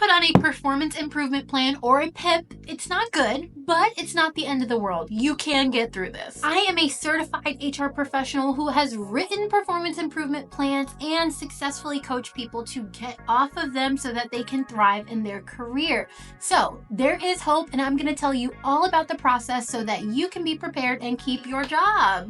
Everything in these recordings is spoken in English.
put on a performance improvement plan or a PIP, it's not good, but it's not the end of the world. You can get through this. I am a certified HR professional who has written performance improvement plans and successfully coached people to get off of them so that they can thrive in their career. So there is hope, and I'm going to tell you all about the process so that you can be prepared and keep your job.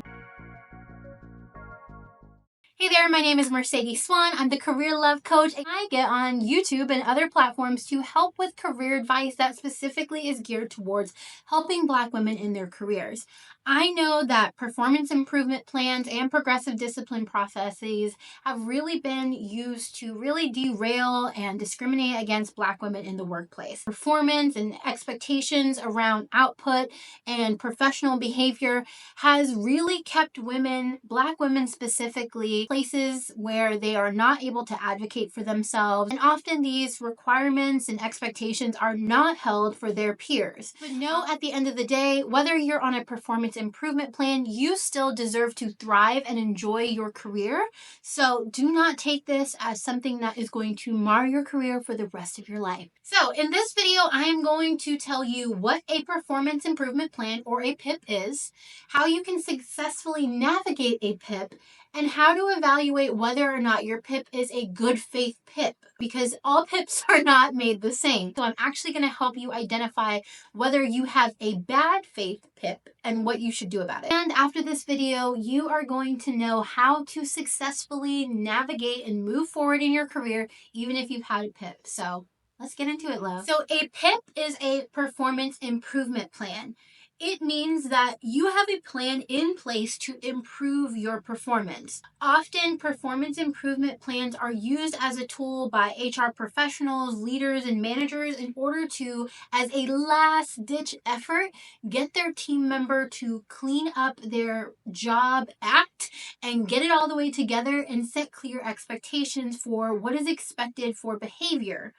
Hey there, my name is Mercedes Swan. I'm the Career Love Coach, and I get on YouTube and other platforms to help with career advice that specifically is geared towards helping Black women in their careers. I know that performance improvement plans and progressive discipline processes have really been used to really derail and discriminate against Black women in the workplace. Performance and expectations around output and professional behavior has really kept women, Black women specifically, places where they are not able to advocate for themselves. And often these requirements and expectations are not held for their peers. But know at the end of the day, whether you're on a performance improvement plan, you still deserve to thrive and enjoy your career. So do not take this as something that is going to mar your career for the rest of your life. So in this video, I am going to tell you what a performance improvement plan or a PIP is, how you can successfully navigate a PIP, and how to evaluate whether or not your PIP is a good faith PIP, because all PIPs are not made the same. So I'm actually going to help you identify whether you have a bad faith PIP and what you should do about it. And after this video, you are going to know how to successfully navigate and move forward in your career, even if you've had a PIP. So let's get into it, love. So a PIP is a performance improvement plan. It means that you have a plan in place to improve your performance. Often, performance improvement plans are used as a tool by HR professionals, leaders, and managers in order to, as a last-ditch effort, get their team member to clean up their job act and get it all the way together and set clear expectations for what is expected for behavior.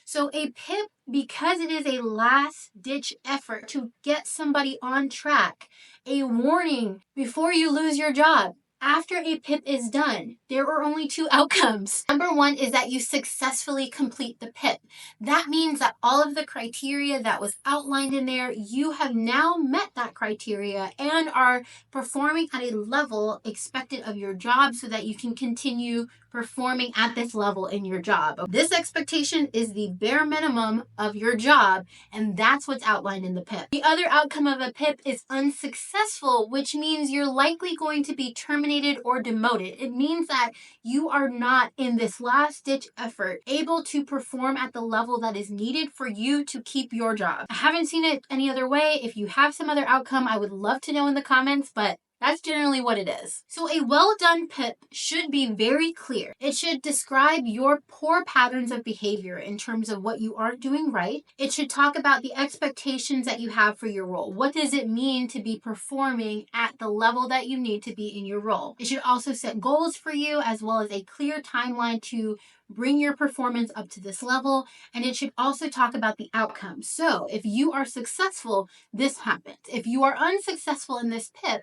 So a PIP, because it is a last-ditch effort to get somebody on track, a warning before you lose your job. After a PIP is done, there are only two outcomes. Number one is that you successfully complete the PIP. That means that all of the criteria that was outlined in there, you have now met that criteria and are performing at a level expected of your job so that you can continue performing at this level in your job. This expectation is the bare minimum of your job, and that's what's outlined in the PIP. The other outcome of a PIP is unsuccessful, which means you're likely going to be terminated or demoted. It means that you are not, in this last-ditch effort, able to perform at the level that is needed for you to keep your job. I haven't seen it any other way. If you have some other outcome, I would love to know in the comments, but that's generally what it is. So a well-done PIP should be very clear. It should describe your poor patterns of behavior in terms of what you aren't doing right. It should talk about the expectations that you have for your role. What does it mean to be performing at the level that you need to be in your role? It should also set goals for you as well as a clear timeline to bring your performance up to this level, and it should also talk about the outcomes. So if you are successful, this happens. If you are unsuccessful in this PIP,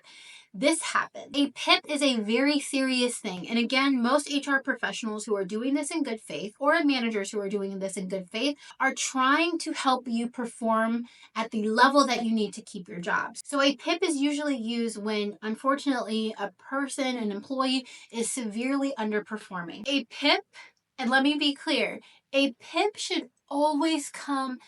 this happened. A PIP is a very serious thing. And again, most HR professionals who are doing this in good faith, or managers who are doing this in good faith, are trying to help you perform at the level that you need to keep your job. So a PIP is usually used when, unfortunately, a person, an employee, is severely underperforming. A PIP, and let me be clear, a PIP should always come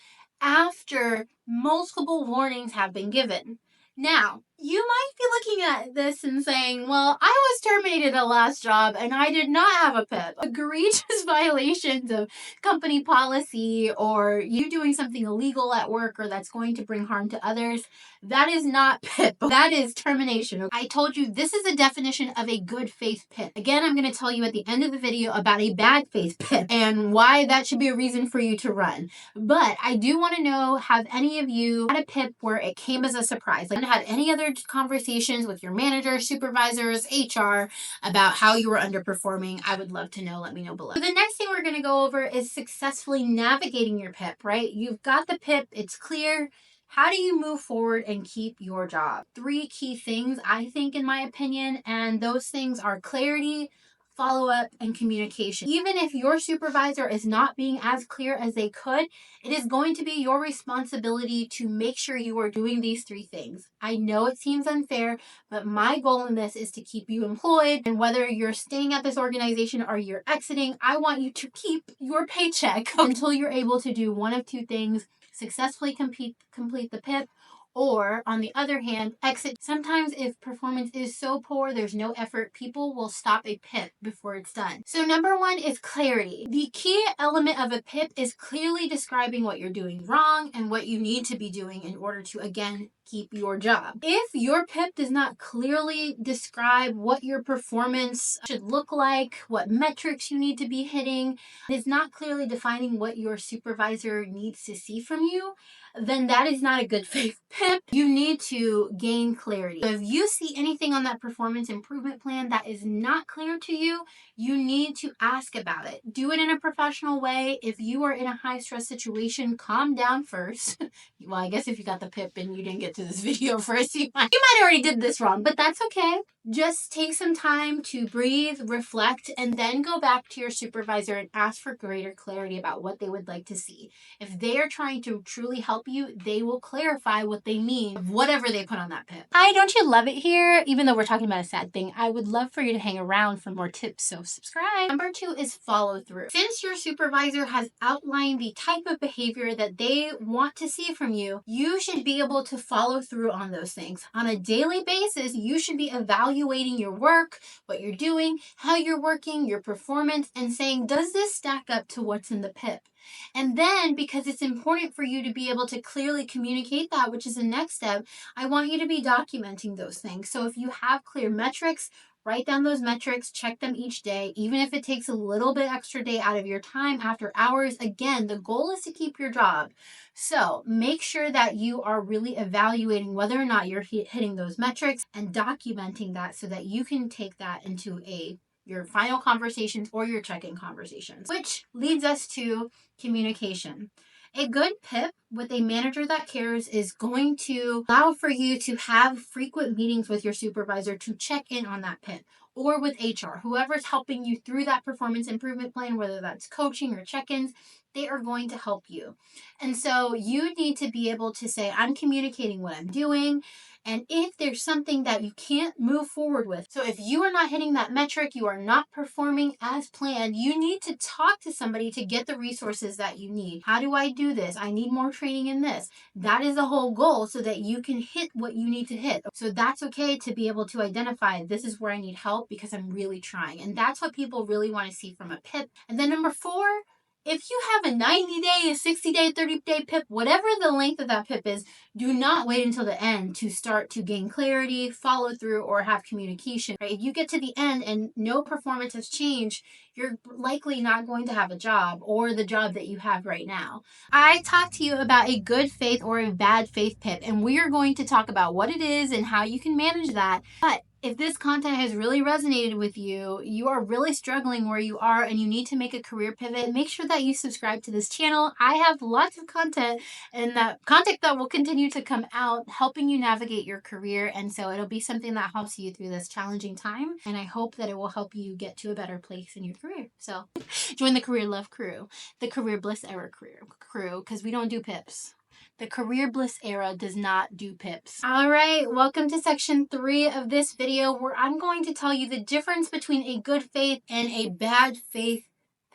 after multiple warnings have been given. Now, you might be looking at this and saying, well, I was terminated at last job and I did not have a PIP. Egregious violations of company policy, or you doing something illegal at work or that's going to bring harm to others, that is not PIP. That is termination. I told you this is a definition of a good faith PIP. Again, I'm going to tell you at the end of the video about a bad faith PIP and why that should be a reason for you to run. But I do want to know, have any of you had a PIP where it came as a surprise? Like, had any other conversations with your manager, supervisors, HR about how you were underperforming? I would love to know. Let me know below. So the next thing we're going to go over is successfully navigating your PIP, right? You've got the PIP. It's clear. How do you move forward and keep your job? 3 key things, I think, in my opinion, and those things are clarity, follow-up, and communication. Even if your supervisor is not being as clear as they could, it is going to be your responsibility to make sure you are doing these 3 things. I know it seems unfair, but my goal in this is to keep you employed. And whether you're staying at this organization or you're exiting, I want you to keep your paycheck until you're able to do one of 2 things: successfully complete the PIP, or, on the other hand, exit. Sometimes if performance is so poor, there's no effort, people will stop a PIP before it's done. So number 1 is clarity. The key element of a PIP is clearly describing what you're doing wrong and what you need to be doing in order to, again, keep your job. If your PIP does not clearly describe what your performance should look like, what metrics you need to be hitting, is not clearly defining what your supervisor needs to see from you, then that is not a good faith PIP. You need to gain clarity. So if you see anything on that performance improvement plan that is not clear to you, you need to ask about it. Do it in a professional way. If you are in a high stress situation, calm down first. Well, I guess if you got the PIP and you didn't get to this video first, you might already did this wrong, but that's okay. Just take some time to breathe, reflect, and then go back to your supervisor and ask for greater clarity about what they would like to see. If they are trying to truly help you, they will clarify what they mean, whatever they put on that PIP. Don't you love it here? Even though we're talking about a sad thing, I would love for you to hang around for more tips, so subscribe. Number 2 is follow through. Since your supervisor has outlined the type of behavior that they want to see from you, you should be able to follow through on those things. On a daily basis, you should be evaluating your work, what you're doing, how you're working, your performance, and saying, does this stack up to what's in the PIP? And then, because it's important for you to be able to clearly communicate that, which is the next step, I want you to be documenting those things. So if you have clear metrics, write down those metrics, check them each day, even if it takes a little bit extra day out of your time after hours. Again, the goal is to keep your job. So make sure that you are really evaluating whether or not you're hitting those metrics and documenting that so that you can take that into your final conversations or your check-in conversations, which leads us to communication. A good PIP with a manager that cares is going to allow for you to have frequent meetings with your supervisor to check in on that PIP, or with HR, whoever's helping you through that performance improvement plan, whether that's coaching or check-ins. They are going to help you. And so you need to be able to say, I'm communicating what I'm doing. And if there's something that you can't move forward with, so if you are not hitting that metric, you are not performing as planned, you need to talk to somebody to get the resources that you need. How do I do this? I need more training in this. That is the whole goal, so that you can hit what you need to hit. So that's okay to be able to identify, this is where I need help because I'm really trying. And that's what people really want to see from a PIP. And then number 4, if you have a 90-day, a 60-day, 30-day PIP, whatever the length of that PIP is, do not wait until the end to start to gain clarity, follow through, or have communication. Right? If you get to the end and no performance has changed, you're likely not going to have a job or the job that you have right now. I talked to you about a good faith or a bad faith PIP, and we are going to talk about what it is and how you can manage that. But if this content has really resonated with you, you are really struggling where you are and you need to make a career pivot, make sure that you subscribe to this channel. I have lots of content, and that content that will continue to come out helping you navigate your career. And so it'll be something that helps you through this challenging time. And I hope that it will help you get to a better place in your career. So join the Career Love crew, the Career Bliss Era crew, because we don't do PIPs. The Career Bliss era does not do PIPs. All right, welcome to section 3 of this video, where I'm going to tell you the difference between a good faith and a bad faith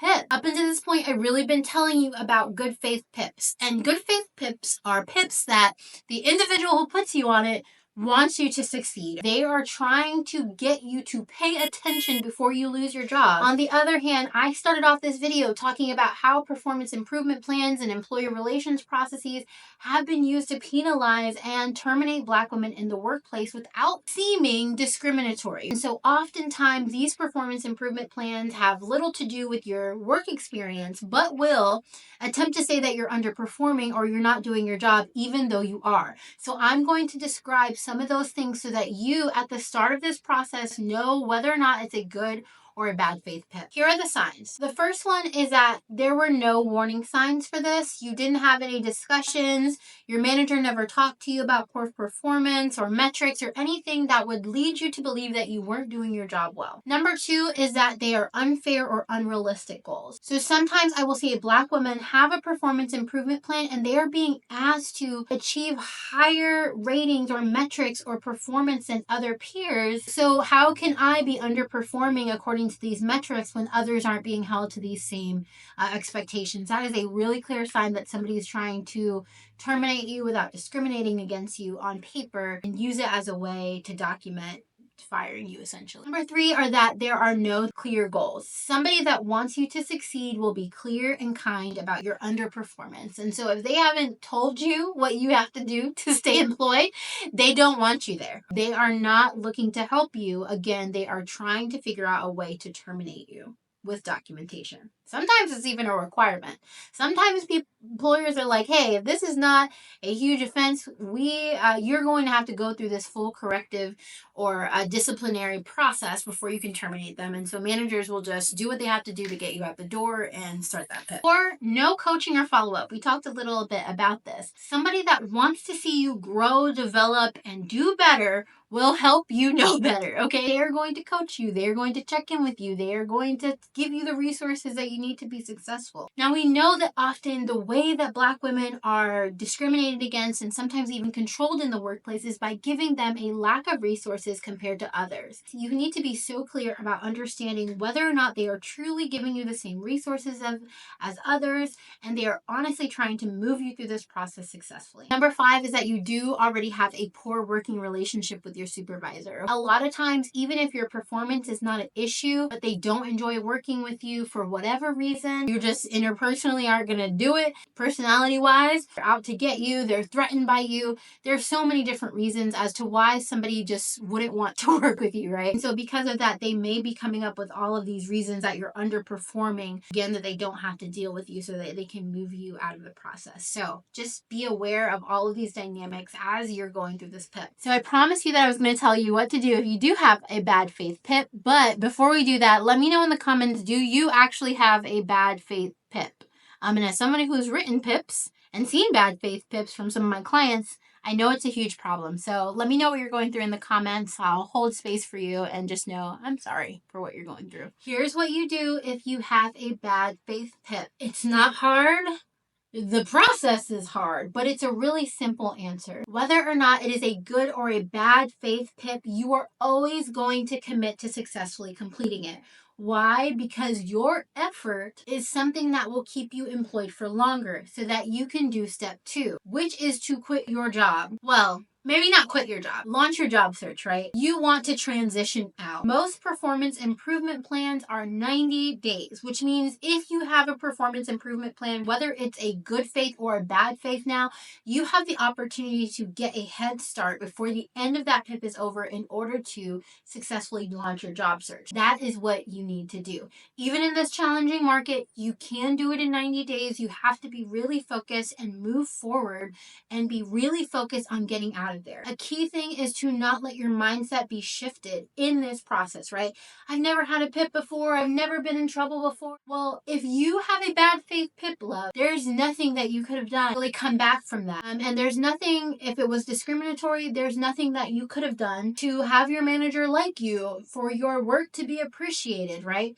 PIP. Up until this point, I've really been telling you about good faith PIPs. And good faith PIPs are PIPs that the individual who puts you on it wants you to succeed. They are trying to get you to pay attention before you lose your job. On the other hand, I started off this video talking about how performance improvement plans and employer relations processes have been used to penalize and terminate Black women in the workplace without seeming discriminatory. And so oftentimes these performance improvement plans have little to do with your work experience, but will attempt to say that you're underperforming or you're not doing your job, even though you are. So I'm going to describe some of those things so that you, at the start of this process, know whether or not it's a good or a bad faith PIP. Here are the signs. The first one is that there were no warning signs for this. You didn't have any discussions. Your manager never talked to you about poor performance or metrics or anything that would lead you to believe that you weren't doing your job well. Number two is that they are unfair or unrealistic goals. So sometimes I will see a Black woman have a performance improvement plan and they are being asked to achieve higher ratings or metrics or performance than other peers. So how can I be underperforming according to these metrics when others aren't being held to these same expectations? That is a really clear sign that somebody is trying to terminate you without discriminating against you on paper and use it as a way to document firing you, essentially. Number three are that there are no clear goals. Somebody that wants you to succeed will be clear and kind about your underperformance. And so if they haven't told you what you have to do to stay employed, they don't want you there. They are not looking to help you. Again, they are trying to figure out a way to terminate you with documentation. Sometimes it's even a requirement. Sometimes employers are like, hey, if this is not a huge offense, you're going to have to go through this full corrective or a disciplinary process before you can terminate them. And so managers will just do what they have to do to get you out the door and start that PIP. Or no coaching or follow-up. We talked a little bit about this. Somebody that wants to see you grow, develop, and do better will help you know better, okay? They are going to coach you. They are going to check in with you. They are going to give you the resources that you need to be successful. Now, we know that often the way that Black women are discriminated against and sometimes even controlled in the workplace is by giving them a lack of resources compared to others. You need to be so clear about understanding whether or not they are truly giving you the same resources as others, and they are honestly trying to move you through this process successfully. Number five is that you do already have a poor working relationship with your supervisor. A lot of times, even if your performance is not an issue, but they don't enjoy working with you for whatever reason, you just interpersonally aren't going to do it. Personality wise, they're out to get you, they're threatened by you. There's so many different reasons as to why somebody just wouldn't want to work with you, right? And so because of that, they may be coming up with all of these reasons that you're underperforming, again, that they don't have to deal with you so that they can move you out of the process. So just be aware of all of these dynamics as you're going through this PIP. So I promised you that I was going to tell you what to do if you do have a bad faith PIP. But before we do that, let me know in the comments, do you actually have a bad faith PIP? And as somebody who's written PIPs and seen bad faith PIPs from some of my clients, I know it's a huge problem. So let me know what you're going through in the comments. I'll hold space for you and just know I'm sorry for what you're going through. Here's what you do if you have a bad faith PIP. It's not hard. The process is hard, but it's a really simple answer. Whether or not it is a good or a bad faith PIP, you are always going to commit to successfully completing it. Why? Because your effort is something that will keep you employed for longer so that you can do step two, which is to quit your job. Well, maybe not quit your job, launch your job search, right? You want to transition out. Most performance improvement plans are 90 days, which means if you have a performance improvement plan, whether it's a good faith or a bad faith now, you have the opportunity to get a head start before the end of that PIP is over in order to successfully launch your job search. That is what you need to do. Even in this challenging market, you can do it in 90 days. You have to be really focused and move forward and be really focused on getting out of there. A key thing is to not let your mindset be shifted in this process, right? I've never had a PIP before. I've never been in trouble before. Well, if you have a bad faith PIP, love, there's nothing that you could have done to really come back from that. And there's nothing, if it was discriminatory, there's nothing that you could have done to have your manager like you for your work to be appreciated, right?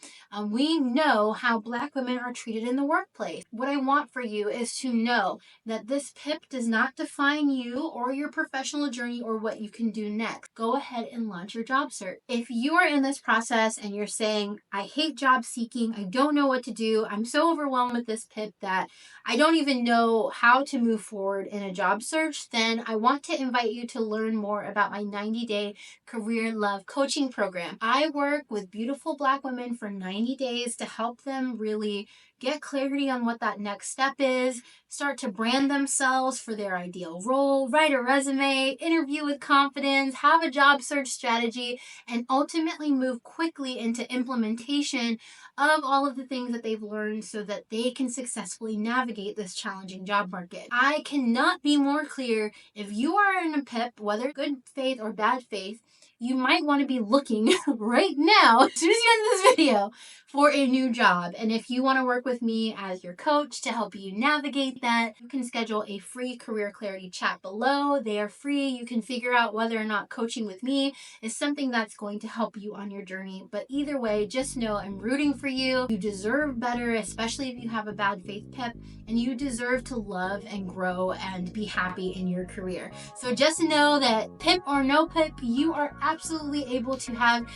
We know how Black women are treated in the workplace. What I want for you is to know that this PIP does not define you or your professional journey or what you can do next. Go ahead and launch your job search. If you are in this process and you're saying, I hate job seeking, I don't know what to do, I'm so overwhelmed with this PIP that I don't even know how to move forward in a job search, then I want to invite you to learn more about my 90-day Career Love Coaching Program. I work with beautiful Black women for 90 days to help them really get clarity on what that next step is, start to brand themselves for their ideal role, write a resume, interview with confidence, have a job search strategy, and ultimately move quickly into implementation of all of the things that they've learned so that they can successfully navigate this challenging job market. I cannot be more clear. If you are in a PIP, whether good faith or bad faith, you might want to be looking right now, as soon as you end this video, for a new job. And if you want to work with me as your coach to help you navigate that, you can schedule a free career clarity chat below. They are free. You can figure out whether or not coaching with me is something that's going to help you on your journey. But either way, just know I'm rooting for you. You deserve better, especially if you have a bad faith PIP, and you deserve to love and grow and be happy in your career. So just know that PIP or no PIP, you are absolutely able to have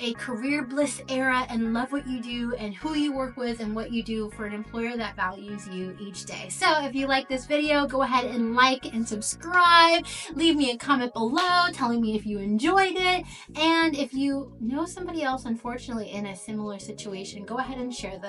a career bliss era and love what you do and who you work with and what you do for an employer that values you each day. So if you like this video, go ahead and like and subscribe. Leave me a comment below telling me if you enjoyed it. And if you know somebody else, unfortunately, in a similar situation, go ahead and share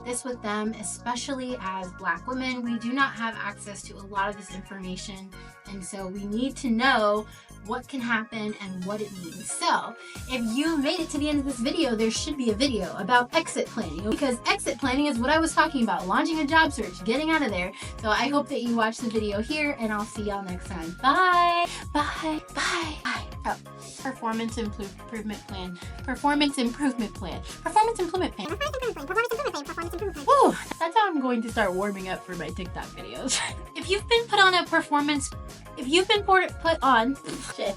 this with them, especially as Black women. We do not have access to a lot of this information. And so we need to know what can happen and what it means. So if you made it to the end of this video, there should be a video about exit planning, because exit planning is what I was talking about, launching a job search, getting out of there. So I hope that you watch the video here, and I'll see y'all next time. Bye. Bye. Bye. Bye. Oh, performance improvement plan. Performance improvement plan. Performance improvement plan. Ooh, that's how I'm going to start warming up for my TikTok videos. If you've been put on shit.